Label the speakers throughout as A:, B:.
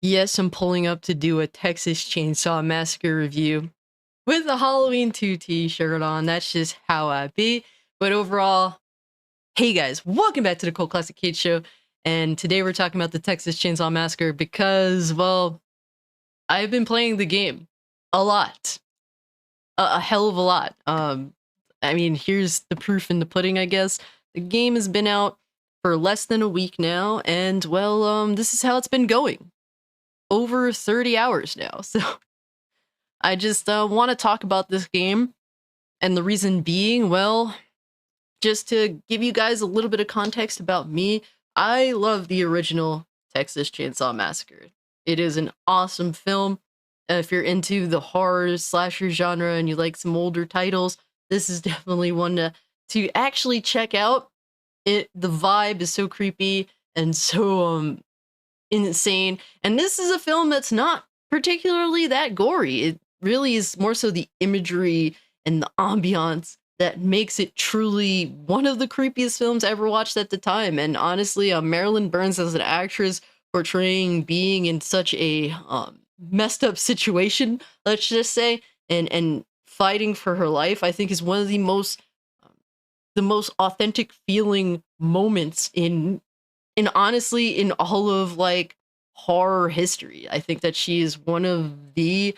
A: Yes, I'm pulling up to do a Texas Chainsaw Massacre review with a Halloween 2 t-shirt on. That's just how I be. But overall, hey guys, welcome back to the Cult Classic Kid Show. And today we're talking about the Texas Chainsaw Massacre because, well, I've been playing the game a lot. A hell of a lot. I mean, here's the proof in the pudding, I guess. The game has been out for less than a week now, and, well, this is how it's been going. Over 30 hours now, so I just want to talk about this game, and the reason being, well, just to give you guys a little bit of context about me, I love the original Texas Chainsaw Massacre. It is an awesome film. If you're into the horror slasher genre and you like some older titles, this is definitely one to actually check out. The vibe is so creepy and so insane, and this is a film that's not particularly that gory. It really is more so the imagery and the ambiance that makes it truly one of the creepiest films I ever watched at the time. And honestly, Marilyn Burns as an actress portraying being in such a messed up situation, let's just say, and fighting for her life, I think is one of the most authentic feeling moments in honestly in all of like horror history. I think that she is one of the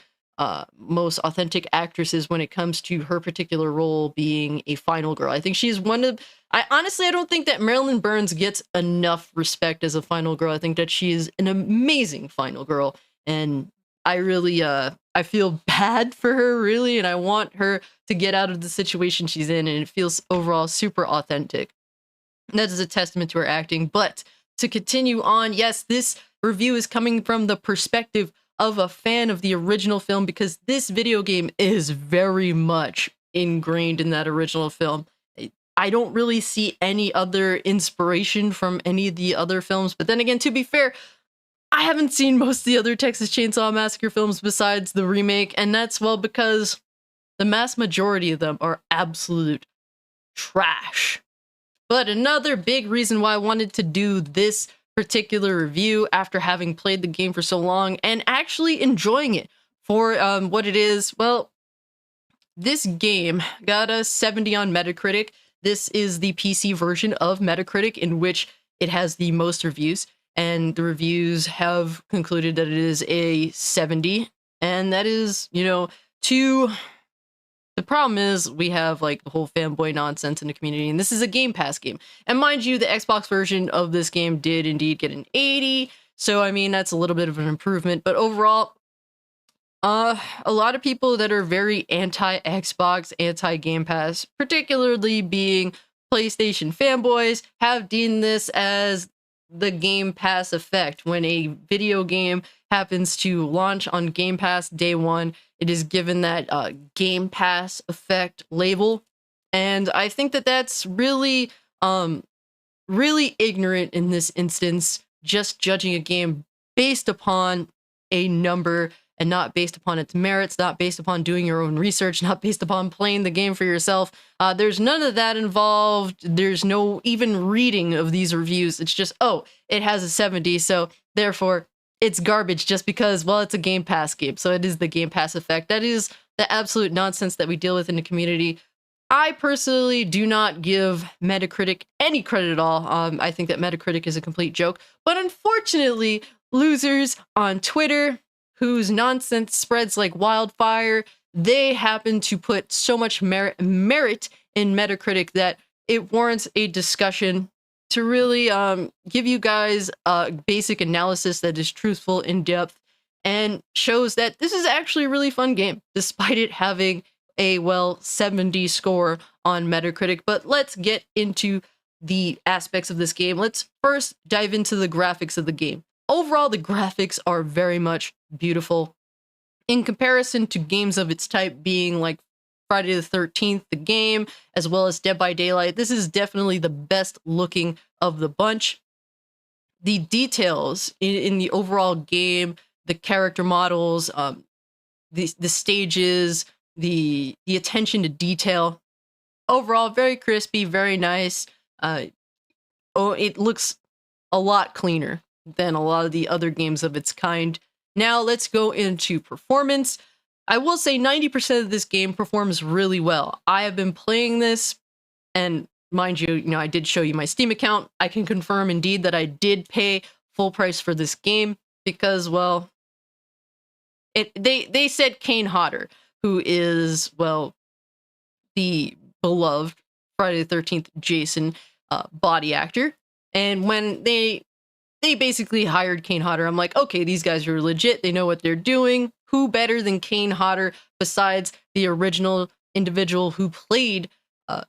A: most authentic actresses when it comes to her particular role being a final girl. I think she's one of I don't think that Marilyn Burns gets enough respect as a final girl. I think that she is an amazing final girl, and I really I feel bad for her, really, and I want her to get out of the situation she's in, and it feels overall super authentic. That is a testament to her acting. But to continue on, yes, this review is coming from the perspective of a fan of the original film because this video game is very much ingrained in that original film. I don't really see any other inspiration from any of the other films. But then again, to be fair, I haven't seen most of the other Texas Chainsaw Massacre films besides the remake. And that's, well, because the mass majority of them are absolute trash. But another big reason why I wanted to do this particular review after having played the game for so long and actually enjoying it for what it is, well, this game got a 70 on Metacritic. This is the PC version of Metacritic in which it has the most reviews, and the reviews have concluded that it is a 70, and that is, the problem is we have like the whole fanboy nonsense in the community, and this is a Game Pass game. And mind you, the Xbox version of this game did indeed get an 80, so I mean, that's a little bit of an improvement. But overall, a lot of people that are very anti-Xbox, anti-Game Pass, particularly being PlayStation fanboys, have deemed this as the Game Pass effect. When a video game happens to launch on Game Pass day one, it is given that Game Pass effect label, and I think that that's really, really ignorant in this instance. Just judging a game based upon a number and not based upon its merits, not based upon doing your own research, not based upon playing the game for yourself. There's none of that involved. There's no even reading of these reviews. It's just, oh, it has a 70, so therefore it's garbage just because, well, it's a Game Pass game, so it is the Game Pass effect. That is the absolute nonsense that we deal with in the community. I personally do not give Metacritic any credit at all. I think that Metacritic is a complete joke, but unfortunately, losers on Twitter, whose nonsense spreads like wildfire, they happen to put so much merit in Metacritic that it warrants a discussion to really give you guys a basic analysis that is truthful, in depth, and shows that this is actually a really fun game, despite it having a, well, 70 score on Metacritic. But let's get into the aspects of this game. Let's first dive into the graphics of the game. Overall, the graphics are very much beautiful. In comparison to games of its type being like Friday the 13th, the game, as well as Dead by Daylight, this is definitely the best looking of the bunch. The details in the overall game, the character models, the stages, the attention to detail, overall very crispy, very nice. It looks a lot cleaner than a lot of the other games of its kind. Now let's go into performance. I will say 90% of this game performs really well. I have been playing this, and mind you, I did show you my Steam account. I can confirm indeed that I did pay full price for this game because, well, they said Kane Hodder, who is, well, the beloved Friday the 13th Jason body actor. And when they basically hired Kane Hodder, I'm like, okay, these guys are legit. They know what they're doing. Who better than Kane Hodder besides the original individual who played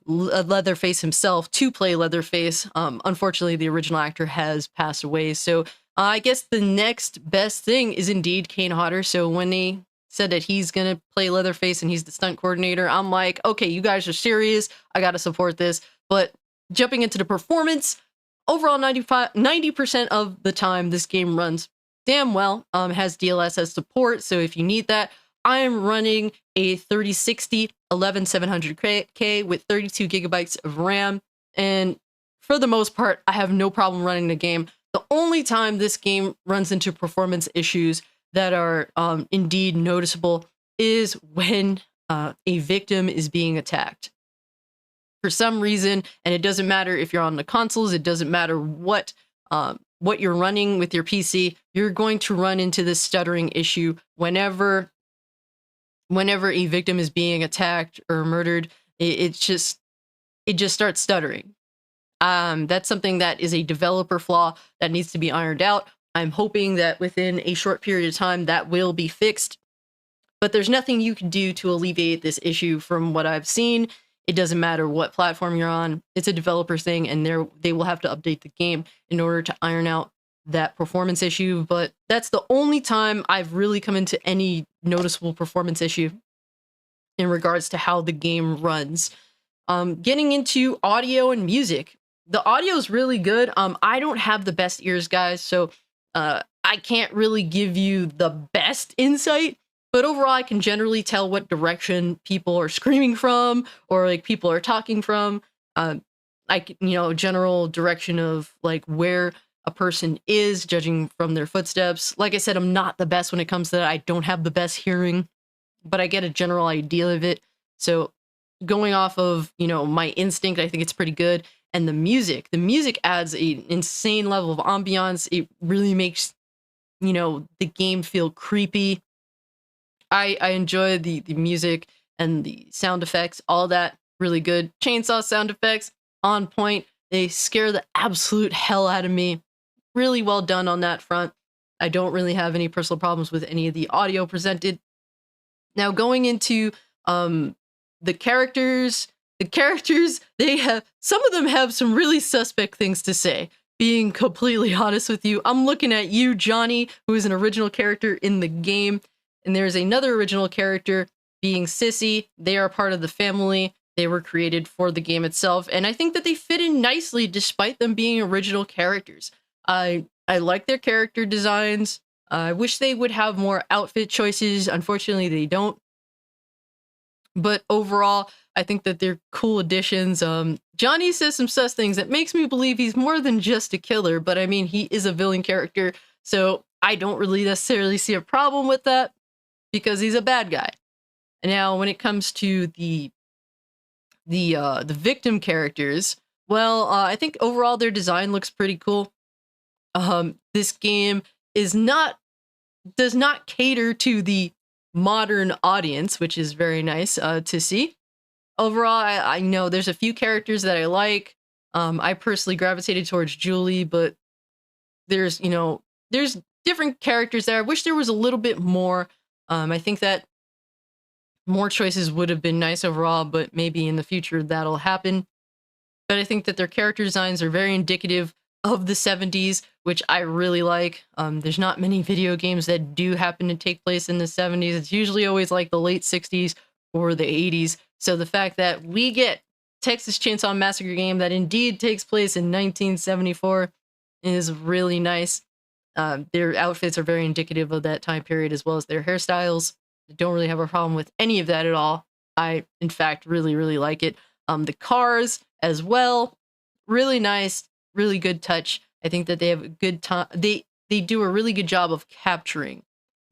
A: Leatherface himself to play Leatherface? Unfortunately, the original actor has passed away. So I guess the next best thing is indeed Kane Hodder. So when they said that he's going to play Leatherface and he's the stunt coordinator, I'm like, okay, you guys are serious. I got to support this. But jumping into the performance, overall 90% of the time this game runs damn well. Has DLSS support, so if you need that, I am running a 3060 11700K with 32 gigabytes of RAM, and for the most part, I have no problem running the game. The only time this game runs into performance issues that are indeed noticeable is when a victim is being attacked. For some reason, and it doesn't matter if you're on the consoles, it doesn't matter what you're running with your PC, you're going to run into this stuttering issue whenever a victim is being attacked or murdered. It just starts stuttering. That's something that is a developer flaw that needs to be ironed out. I'm hoping that within a short period of time that will be fixed, but there's nothing you can do to alleviate this issue from what I've seen. It doesn't matter what platform you're on. It's a developer thing, and they will have to update the game in order to iron out that performance issue. But that's the only time I've really come into any noticeable performance issue in regards to how the game runs. Getting into audio and music. The audio is really good. I don't have the best ears, guys, so I can't really give you the best insight. But overall, I can generally tell what direction people are screaming from, or like people are talking from. General direction of like where a person is, judging from their footsteps. Like I said, I'm not the best when it comes to that. I don't have the best hearing, but I get a general idea of it. So going off of, my instinct, I think it's pretty good. And the music adds an insane level of ambiance. It really makes, the game feel creepy. I enjoy the music and the sound effects, all that really good. Chainsaw sound effects on point. They scare the absolute hell out of me. Really well done on that front. I don't really have any personal problems with any of the audio presented. Now going into the characters, some of them have some really suspect things to say. Being completely honest with you, I'm looking at you, Johnny, who is an original character in the game. And there's another original character being Sissy. They are part of the family. They were created for the game itself. And I think that they fit in nicely despite them being original characters. I like their character designs. I wish they would have more outfit choices. Unfortunately, they don't. But overall, I think that they're cool additions. Johnny says some sus things that makes me believe he's more than just a killer. But I mean, he is a villain character. So I don't really necessarily see a problem with that, because he's a bad guy. Now, when it comes to the victim characters, well, I think overall their design looks pretty cool. This game does not cater to the modern audience, which is very nice to see. Overall, I know there's a few characters that I like. I personally gravitated towards Julie, but there's different characters there. I wish there was a little bit more. I think that more choices would have been nice overall, but maybe in the future that'll happen. But I think that their character designs are very indicative of the 70s, which I really like. There's not many video games that do happen to take place in the 70s. It's usually always like the late 60s or the 80s. So the fact that we get Texas Chainsaw Massacre game that indeed takes place in 1974 is really nice. Their outfits are very indicative of that time period, as well as their hairstyles. I don't really have a problem with any of that at all. I, in fact, really, really like it. The cars as well, really nice, really good touch. I think that they have a good time. They do a really good job of capturing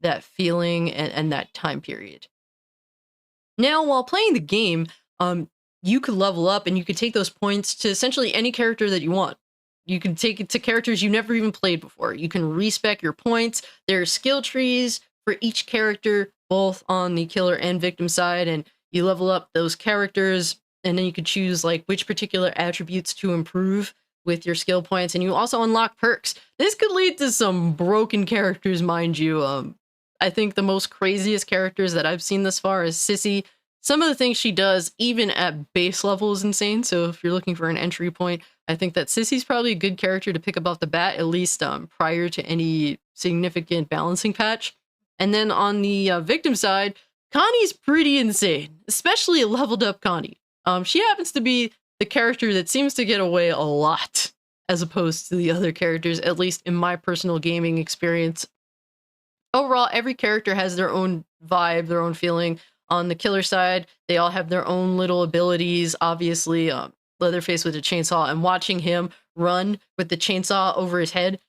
A: that feeling and that time period. Now, while playing the game, you could level up and you could take those points to essentially any character that you want. You can take it to characters you never even played before. You can respec your points. There are skill trees for each character, both on the killer and victim side, and you level up those characters, and then you could choose like which particular attributes to improve with your skill points, and you also unlock perks. This could lead to some broken characters, mind you. I think the most craziest characters that I've seen thus far is Sissy. Some of the things she does, even at base level, is insane. So if you're looking for an entry point, I think that Sissy's probably a good character to pick up off the bat, at least prior to any significant balancing patch. And then on the victim side, Connie's pretty insane, especially a leveled up Connie. She happens to be the character that seems to get away a lot as opposed to the other characters, at least in my personal gaming experience. Overall, every character has their own vibe, their own feeling. On the killer side, they all have their own little abilities. Obviously, Leatherface with a chainsaw, and watching him run with the chainsaw over his head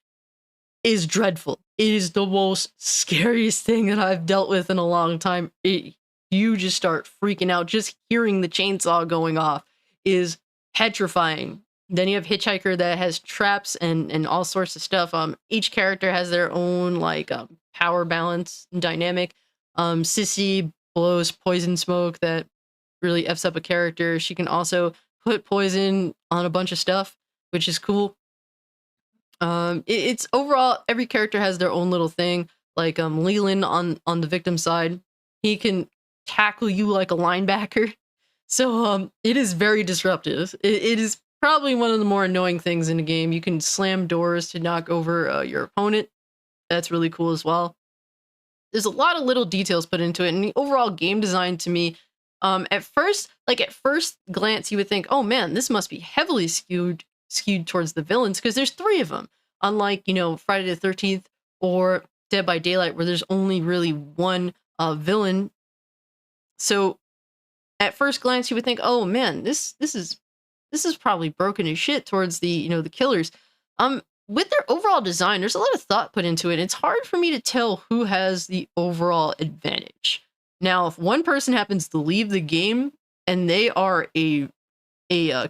A: is dreadful. It is the most scariest thing that I've dealt with in a long time. You just start freaking out. Just hearing the chainsaw going off is petrifying. Then you have Hitchhiker that has traps and all sorts of stuff. Each character has their own like power balance dynamic. Sissy blows poison smoke that really F's up a character. She can also put poison on a bunch of stuff, which is cool. It's overall, every character has their own little thing. Like Leland on the victim side, he can tackle you like a linebacker. So it is very disruptive. It is probably one of the more annoying things in the game. You can slam doors to knock over your opponent. That's really cool as well. There's a lot of little details put into it, and the overall game design to me, at first glance, you would think, oh man, this must be heavily skewed towards the villains, because there's 3 of them. Unlike, Friday the 13th or Dead by Daylight, where there's only really one villain. So at first glance, you would think, oh man, this is probably broken as shit towards the the killers. With their overall design, there's a lot of thought put into it. It's hard for me to tell who has the overall advantage. Now, if one person happens to leave the game and they are a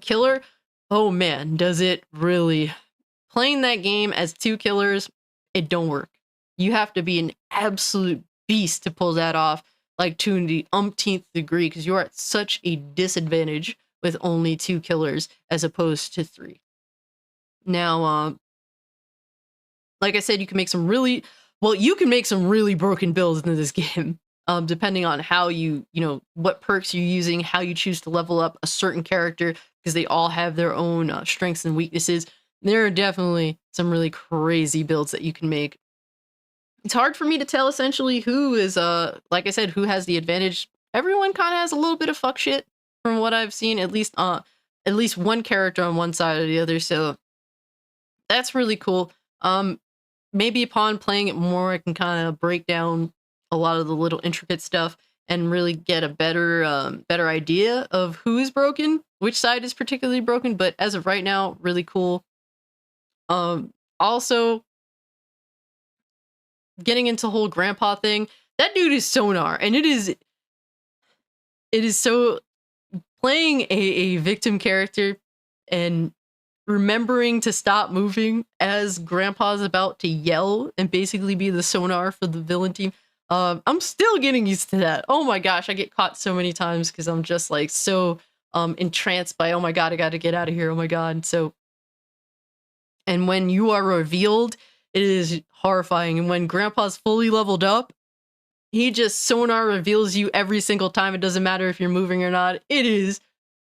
A: killer, oh man, does it really. Playing that game as 2 killers, it don't work. You have to be an absolute beast to pull that off, like to the umpteenth degree, because you're at such a disadvantage with only 2 killers as opposed to 3. Now, like I said, you can make some really broken builds into this game, depending on how what perks you're using, how you choose to level up a certain character, because they all have their own strengths and weaknesses. There are definitely some really crazy builds that you can make. It's hard for me to tell essentially who is, like I said, who has the advantage. Everyone kind of has a little bit of fuck shit from what I've seen, at least one character on one side or the other. So that's really cool. Maybe upon playing it more, I can kind of break down a lot of the little intricate stuff and really get a better idea of who is broken, which side is particularly broken. But as of right now, really cool. Also, getting into the whole grandpa thing, that dude is sonar, and it is so, playing a victim character and remembering to stop moving as grandpa's about to yell and basically be the sonar for the villain team. I'm still getting used to that. Oh my gosh, I get caught so many times because I'm just like so entranced by, oh my god, I gotta get out of here, oh my god. So, and when you are revealed, it is horrifying. And when grandpa's fully leveled up, he just sonar reveals you every single time. It doesn't matter if you're moving or not. It is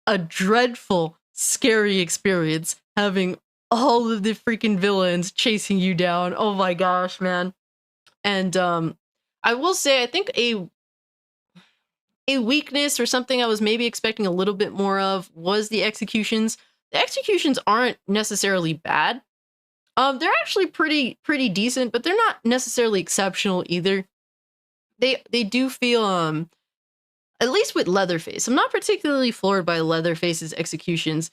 A: a dreadful, scary experience having all of the freaking villains chasing you down. Oh my gosh, man. And I will say, I think a weakness or something I was maybe expecting a little bit more of was the executions. The executions aren't necessarily bad. They're actually pretty decent, but they're not necessarily exceptional either. They do feel, at least with Leatherface, I'm not particularly floored by Leatherface's executions.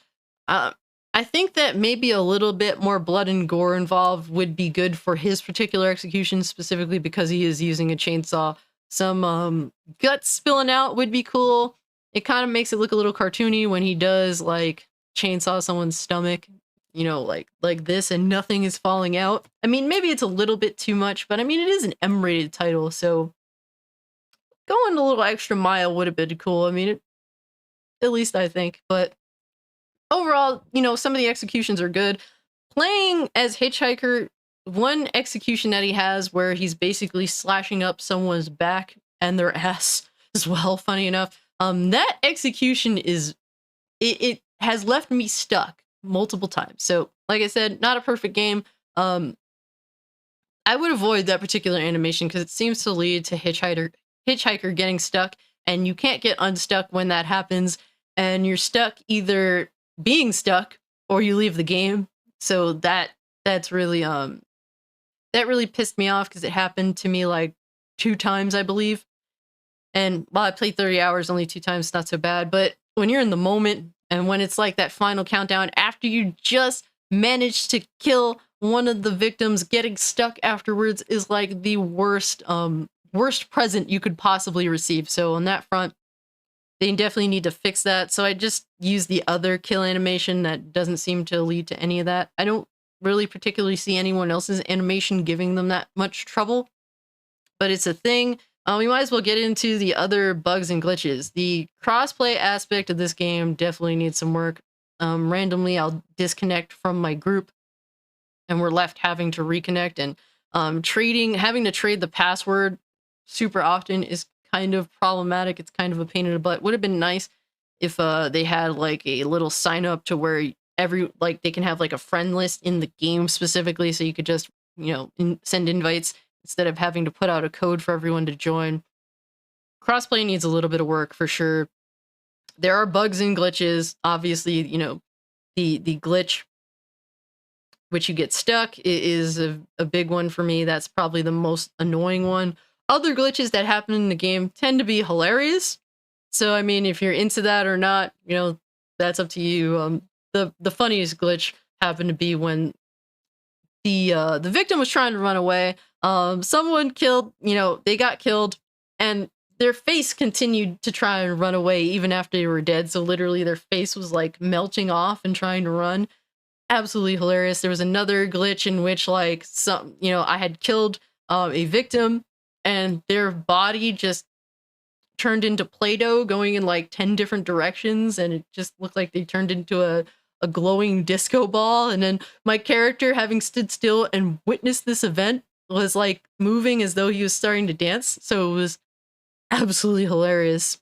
A: I think that maybe a little bit more blood and gore involved would be good for his particular execution, specifically because he is using a chainsaw. Some guts spilling out would be cool. It kind of makes it look a little cartoony when he does like chainsaw someone's stomach, you know, like this, and nothing is falling out. I mean, maybe it's a little bit too much, but I mean, it is an M-rated title, so going a little extra mile would have been cool. I mean, at least I think, but overall, you know, some of the executions are good. Playing as Hitchhiker, one execution that he has where he's basically slashing up someone's back and their ass as well, funny enough. That execution is, it has left me stuck multiple times. So, like I said, not a perfect game. I would avoid that particular animation because it seems to lead to Hitchhiker getting stuck, and you can't get unstuck when that happens, and you're stuck either being stuck or you leave the game. So that's really that really pissed me off because it happened to me like 2 times, I believe. And while I played 30 hours, only 2 times, not so bad. But when you're in the moment and when it's like that final countdown after you just managed to kill one of the victims, getting stuck afterwards is like the worst present you could possibly receive. So on that front, they definitely need to fix that. So I just use the other kill animation that doesn't seem to lead to any of that. I don't really particularly see anyone else's animation giving them that much trouble, but it's a thing. We might as well get into the other bugs and glitches. The crossplay aspect of this game definitely needs some work. Randomly, I'll disconnect from my group, and we're left having to reconnect, and having to trade the password super often is kind of problematic. It's kind of a pain in the butt. Would have been nice if they had like a little sign up to where they can have like a friend list in the game specifically, so you could just, you know, send invites instead of having to put out a code for everyone to join. Crossplay needs a little bit of work for sure. There are bugs and glitches. Obviously, you know, the glitch which you get stuck is a big one for me. That's probably the most annoying one. Other glitches that happen in the game tend to be hilarious. So, I mean, if you're into that or not, you know, that's up to you. The funniest glitch happened to be when the victim was trying to run away. Someone killed, you know, they got killed, and their face continued to try and run away even after they were dead. So literally their face was like melting off and trying to run. Absolutely hilarious. There was another glitch in which like I had killed a victim, and their body just turned into Play-Doh going in like 10 different directions, and it just looked like they turned into a glowing disco ball. And then my character, having stood still and witnessed this event, was like moving as though he was starting to dance. So it was absolutely hilarious.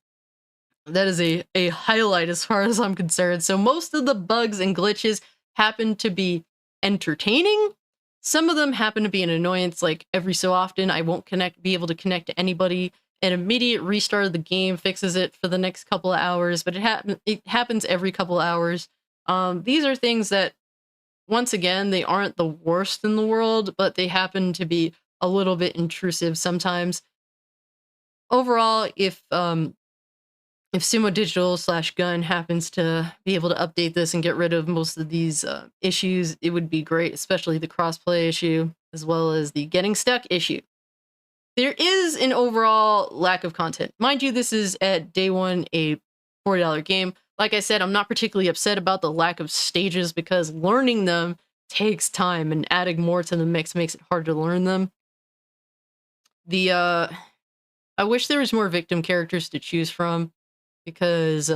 A: That is a highlight as far as I'm concerned. So most of the bugs and glitches happen to be entertaining. Some of them happen to be an annoyance. Like every so often, I won't be able to connect to anybody. An immediate restart of the game fixes it for the next couple of hours, but it happens every couple of hours. These are things that, once again, they aren't the worst in the world, but they happen to be a little bit intrusive sometimes. Overall, if Sumo Digital / Gun happens to be able to update this and get rid of most of these issues, it would be great, especially the crossplay issue, as well as the getting stuck issue. There is an overall lack of content. Mind you, this is at day one a $40 game. Like I said, I'm not particularly upset about the lack of stages because learning them takes time, and adding more to the mix makes it hard to learn them. I wish there was more victim characters to choose from, because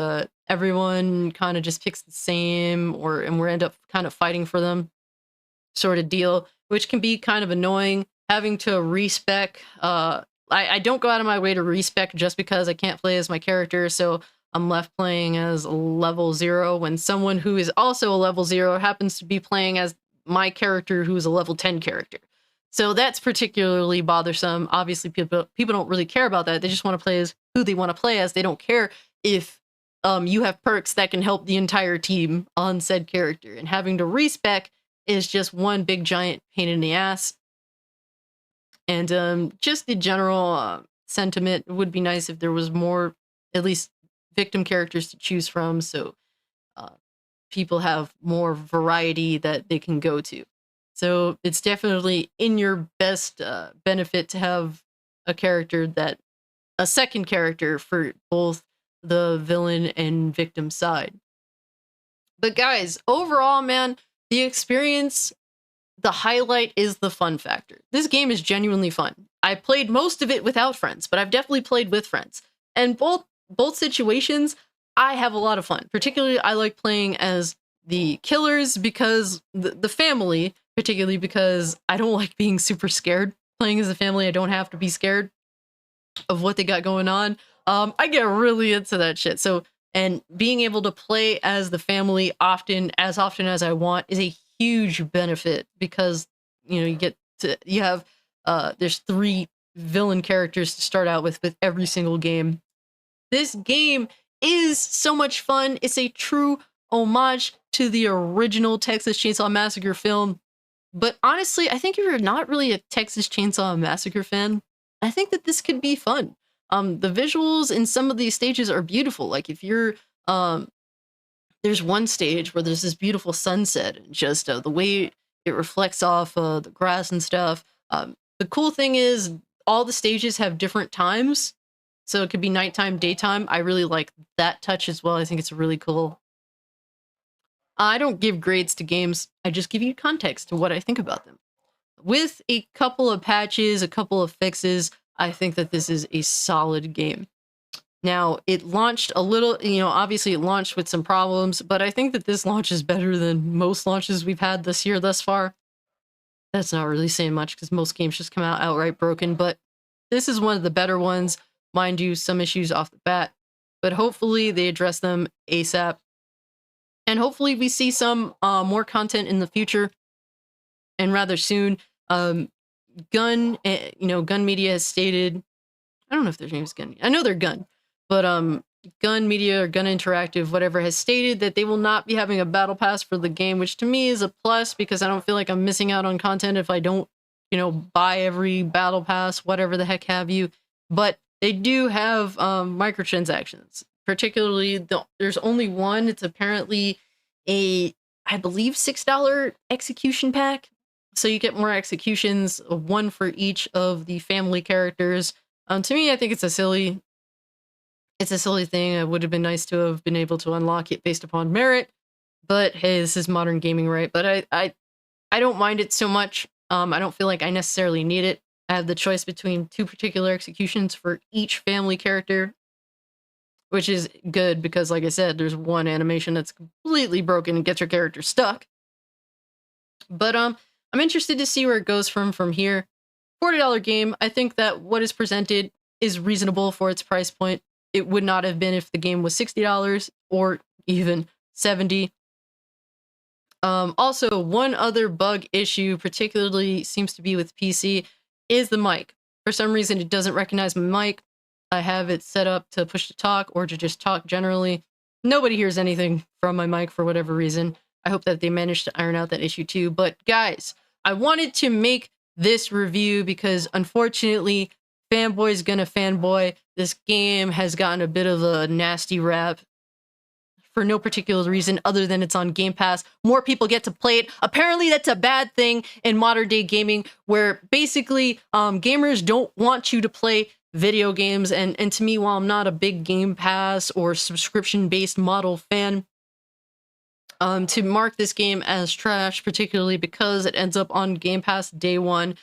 A: everyone kind of just picks the same, and we end up kind of fighting for them sort of deal, which can be kind of annoying. Having to respec, I don't go out of my way to respec just because I can't play as my character, so I'm left playing as a level 0 when someone who is also a level 0 happens to be playing as my character who's a level 10 character. So that's particularly bothersome. Obviously, people don't really care about that. They just want to play as who they want to play as. They don't care if you have perks that can help the entire team on said character. And having to respec is just one big giant pain in the ass. And just the general sentiment, it would be nice if there was more, at least, victim characters to choose from. So people have more variety that they can go to. So it's definitely in your best benefit to have a second character for both the villain and victim side. But guys, overall, man, the experience, the highlight is the fun factor. This game is genuinely fun. I played most of it without friends, but I've definitely played with friends. And both situations, I have a lot of fun. Particularly, I like playing as the killers because the family, particularly because I don't like being super scared. Playing as a family, I don't have to be scared of what they got going on. I get really into that shit. So, and being able to play as the family as often as I want is a huge benefit because, you know, you have there's 3 villain characters to start out with every single game. This game is so much fun. It's a true homage to the original Texas Chainsaw Massacre film. But honestly, I think if you're not really a Texas Chainsaw Massacre fan, I think that this could be fun. The visuals in some of these stages are beautiful. Like if you're, there's one stage where there's this beautiful sunset and just the way it reflects off the grass and stuff. The cool thing is all the stages have different times. So it could be nighttime, daytime. I really like that touch as well. I think it's really cool. I don't give grades to games. I just give you context to what I think about them. With a couple of patches, a couple of fixes, I think that this is a solid game. Now, it launched a little, you know, obviously it launched with some problems, but I think that this launch is better than most launches we've had this year thus far. That's not really saying much because most games just come out outright broken, but this is one of the better ones. Mind you, some issues off the bat, but hopefully they address them ASAP. And hopefully we see some more content in the future and rather soon. Gun Media has stated, I don't know if their name is Gun. I know they're Gun, but Gun Media or Gun Interactive, whatever, has stated that they will not be having a battle pass for the game, which to me is a plus because I don't feel like I'm missing out on content if I don't, you know, buy every battle pass, whatever the heck have you. But they do have microtransactions. Particularly, there's only one. It's apparently I believe, $6 execution pack. So you get more executions, one for each of the family characters. To me, I think it's a silly thing. It would have been nice to have been able to unlock it based upon merit. But hey, this is modern gaming, right? But I don't mind it so much. I don't feel like I necessarily need it. I have the choice between 2 particular executions for each family character, which is good because, like I said, there's one animation that's completely broken and gets your character stuck. But I'm interested to see where it goes from here. $40 game. I think that what is presented is reasonable for its price point. It would not have been if the game was $60 or even $70. Also, one other bug issue, particularly seems to be with PC, is the mic. For some reason, it doesn't recognize my mic. I have it set up to push to talk or to just talk generally. Nobody hears anything from my mic for whatever reason. I hope that they managed to iron out that issue too. But guys, I wanted to make this review because unfortunately, Fanboy's gonna fanboy. This game has gotten a bit of a nasty rap for no particular reason other than it's on Game Pass. More people get to play it. Apparently that's a bad thing in modern day gaming where basically gamers don't want you to play video games. And to me, while I'm not a big Game Pass or subscription-based model fan, to mark this game as trash, particularly because it ends up on Game Pass day one,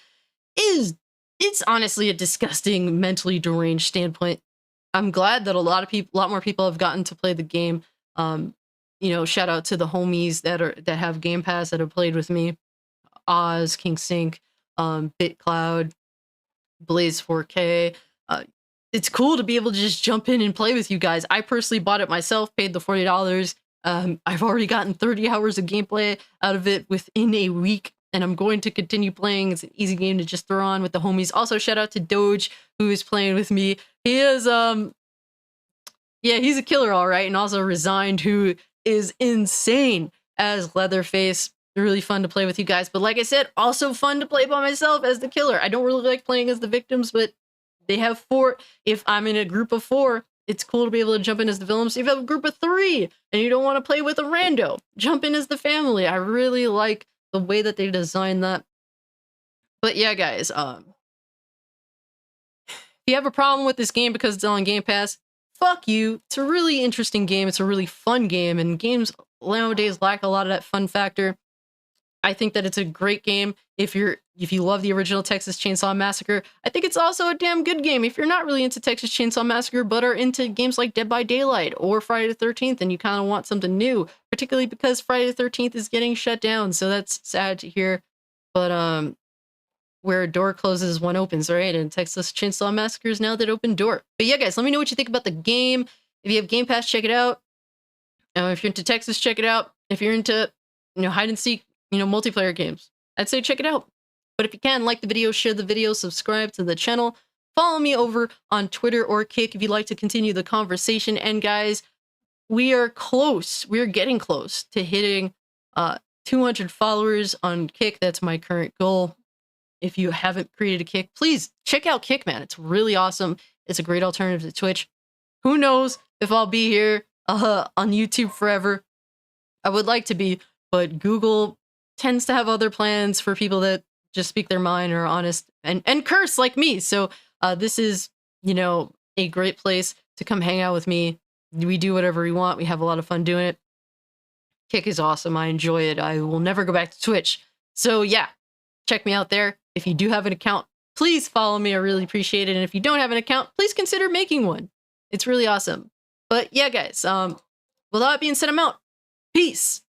A: it's honestly a disgusting, mentally deranged standpoint. I'm glad that a lot more people have gotten to play the game. You know, shout out to the homies that have Game Pass that have played with me. Oz, King Sync, BitCloud, Blaze 4K. It's cool to be able to just jump in and play with you guys. I personally bought it myself, paid the $40. I've already gotten 30 hours of gameplay out of it within a week, and I'm going to continue playing. It's an easy game to just throw on with the homies. Also, shout out to Doge, who is playing with me. He is, yeah, he's a killer, all right, and also Resigned, who is insane as Leatherface. Really fun to play with you guys, but like I said, also fun to play by myself as the killer. I don't really like playing as the victims, but they have 4. If I'm in a group of 4, it's cool to be able to jump in as the villain. So if you have a group of 3 and you don't want to play with a rando, jump in as the family. I really like the way that they designed that. But yeah, guys, if you have a problem with this game because it's on Game Pass, fuck you. It's a really interesting game. It's a really fun game, and games nowadays lack a lot of that fun factor. I think that it's a great game if you love the original Texas Chainsaw Massacre. I think it's also a damn good game if you're not really into Texas Chainsaw Massacre but are into games like Dead by Daylight or Friday the 13th and you kind of want something new, particularly because Friday the 13th is getting shut down, so that's sad to hear. But where a door closes, one opens, right? And Texas Chainsaw Massacre is now that open door. But yeah, guys, let me know what you think about the game. If you have Game Pass, check it out. If you're into Texas, check it out. If you're into, hide and seek, multiplayer games, I'd say check it out. But if you can, like the video, share the video, subscribe to the channel. Follow me over on Twitter or Kick if you'd like to continue the conversation. And guys, we are close. We are getting close to hitting 200 followers on Kick. That's my current goal. If you haven't created a Kick, please check out Kick, man. It's really awesome. It's a great alternative to Twitch. Who knows if I'll be here on YouTube forever. I would like to be, but Google tends to have other plans for people that just speak their mind or are honest and curse like me. So this is, a great place to come hang out with me. We do whatever we want. We have a lot of fun doing it. Kick is awesome. I enjoy it. I will never go back to Twitch. So yeah, check me out there. If you do have an account, please follow me. I really appreciate it. And if you don't have an account, please consider making one. It's really awesome. But yeah, guys, with that being said, I'm out. Peace.